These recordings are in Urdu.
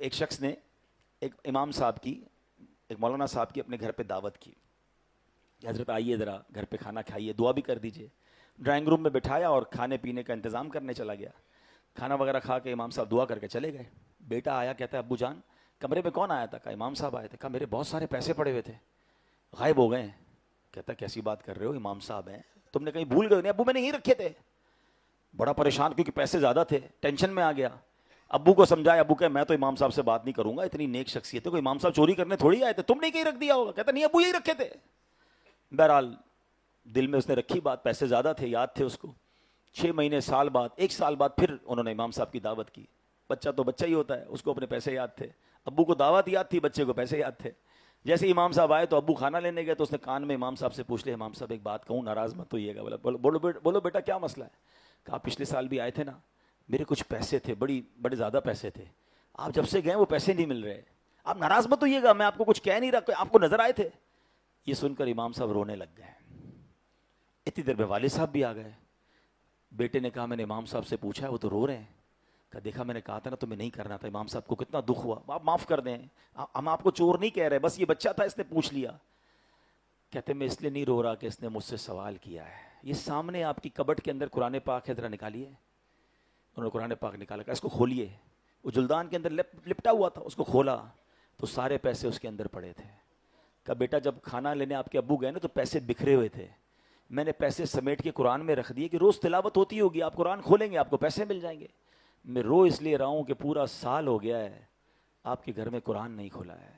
ایک شخص نے ایک امام صاحب کی، ایک مولانا صاحب کی اپنے گھر پہ دعوت کی کہ حضرت آئیے ذرا گھر پہ کھانا کھائیے، دعا بھی کر دیجئے۔ ڈرائنگ روم میں بٹھایا اور کھانے پینے کا انتظام کرنے چلا گیا۔ کھانا وغیرہ کھا کے امام صاحب دعا کر کے چلے گئے۔ بیٹا آیا، کہتا ہے ابو جان کمرے میں کون آیا تھا؟ کہا امام صاحب آئے تھے۔ کہا میرے بہت سارے پیسے پڑے ہوئے تھے، غائب ہو گئے ہیں۔ کہتا کیسی بات کر رہے ہو، امام صاحب ہیں، تم نے کہیں بھول گئے؟ نہیں ابو میں نے یہیں رکھے تھے۔ بڑا پریشان کیونکہ پیسے زیادہ تھے، ٹینشن میں آ گیا۔ ابو کو سمجھایا، ابو کہ میں تو امام صاحب سے بات نہیں کروں گا، اتنی نیک شخصیت ہے، کوئی امام صاحب چوری کرنے تھوڑی آئے تھے، تم نے کہیں رکھ دیا ہوگا۔ کہتا نہیں ابو یہی رکھے تھے۔ بہرحال دل میں اس نے رکھی بات، پیسے زیادہ تھے، یاد تھے اس کو۔ 6 مہینے، سال بعد، 1 سال بعد پھر انہوں نے امام صاحب کی دعوت کی۔ بچہ تو بچہ ہی ہوتا ہے، اس کو اپنے پیسے یاد تھے، ابو کو دعوت یاد تھی، بچے کو پیسے یاد تھے۔ جیسے امام صاحب آئے تو ابو کھانا لینے گئے تو اس نے کان میں امام صاحب سے پوچھ لیا، امام صاحب ایک بات کہوں، ناراض مت ہوئیے گا۔ بولو بیٹا کیا مسئلہ ہے؟ کہا پچھلے سال بھی آئے تھے نا، میرے کچھ پیسے تھے، بڑے زیادہ پیسے تھے، آپ جب سے گئے وہ پیسے نہیں مل رہے، آپ ناراض مت ہوئیے گا، میں آپ کو کچھ کہہ نہیں رہا، آپ کو نظر آئے تھے۔ یہ سن کر امام صاحب رونے لگ گئے۔ اتنی دیر میں والد صاحب بھی آ گئے۔ بیٹے نے کہا میں نے امام صاحب سے پوچھا ہے، وہ تو رو رہے ہیں۔ کہا دیکھا میں نے کہا تھا نا تمہیں نہیں کرنا تھا، امام صاحب کو کتنا دکھ ہوا، آپ معاف کر دیں، ہم آپ کو چور نہیں کہہ رہے، بس یہ بچہ تھا اس نے پوچھ لیا۔ کہتے میں اس لیے نہیں رو رہا کہ اس نے مجھ سے سوال کیا ہے۔ یہ سامنے آپ کی کبٹ کے اندر قرآن پاک ہے، ذرا نکالیے۔ انہوں نے قرآن پاک نکالا، کہا اس کو کھولیے۔ وہ جلدان کے اندر لپٹا ہوا تھا، اس کو کھولا تو سارے پیسے اس کے اندر پڑے تھے۔ کہا بیٹا جب کھانا لینے آپ کے ابو گئے نا تو پیسے بکھرے ہوئے تھے، میں نے پیسے سمیٹ کے قرآن میں رکھ دیے کہ روز تلاوت ہوتی ہوگی، آپ قرآن کھولیں گے آپ کو پیسے مل جائیں گے۔ میں رو اس لیے رہا ہوں کہ پورا سال ہو گیا ہے آپ کے گھر میں قرآن نہیں کھولا ہے۔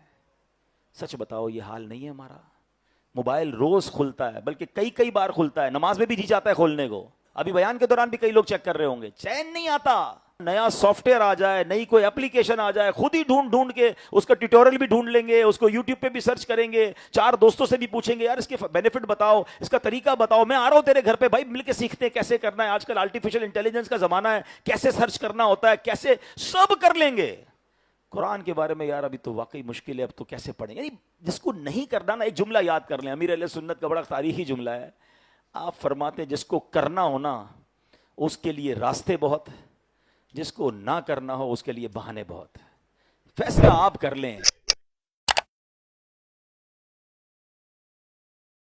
سچ بتاؤ یہ حال نہیں ہے ہمارا؟ موبائل روز کھلتا ہے، بلکہ کئی بار کھلتا ہے، نماز میں بھی جی چاہتا ہے کھولنے کو۔ ابھی بیان کے دوران بھی کئی لوگ چیک کر رہے ہوں گے، چین نہیں آتا۔ نیا سافٹ ویئر آ جائے، نئی کوئی اپلیکیشن آ جائے، خود ہی ڈھونڈ کے اس کا ٹیوٹوریل بھی ڈھونڈ لیں گے، اس کو یوٹیوب پہ بھی سرچ کریں گے، 4 دوستوں سے بھی پوچھیں گے یار اس کے بینیفٹ بتاؤ، اس کا طریقہ بتاؤ، میں آ رہا ہوں تیرے گھر پہ بھائی، مل کے سیکھتے ہیں کیسے کرنا ہے۔ آج کل آرٹیفیشل انٹیلیجنس کا زمانہ ہے، کیسے سرچ کرنا ہوتا ہے، کیسے سب کر لیں گے۔ قرآن کے بارے میں یار ابھی تو واقعی مشکل ہے، اب تو کیسے پڑھیں گے؟ یعنی جس کو نہیں کرنا نا، ایک جملہ یاد کر لیں، امیر اہل سنت کا بڑا تاریخی جملہ ہے۔ آپ فرماتے ہیں جس کو کرنا ہونا اس کے لیے راستے بہت، جس کو نہ کرنا ہو اس کے لیے بہانے بہت۔ فیصلہ آپ کر لیں۔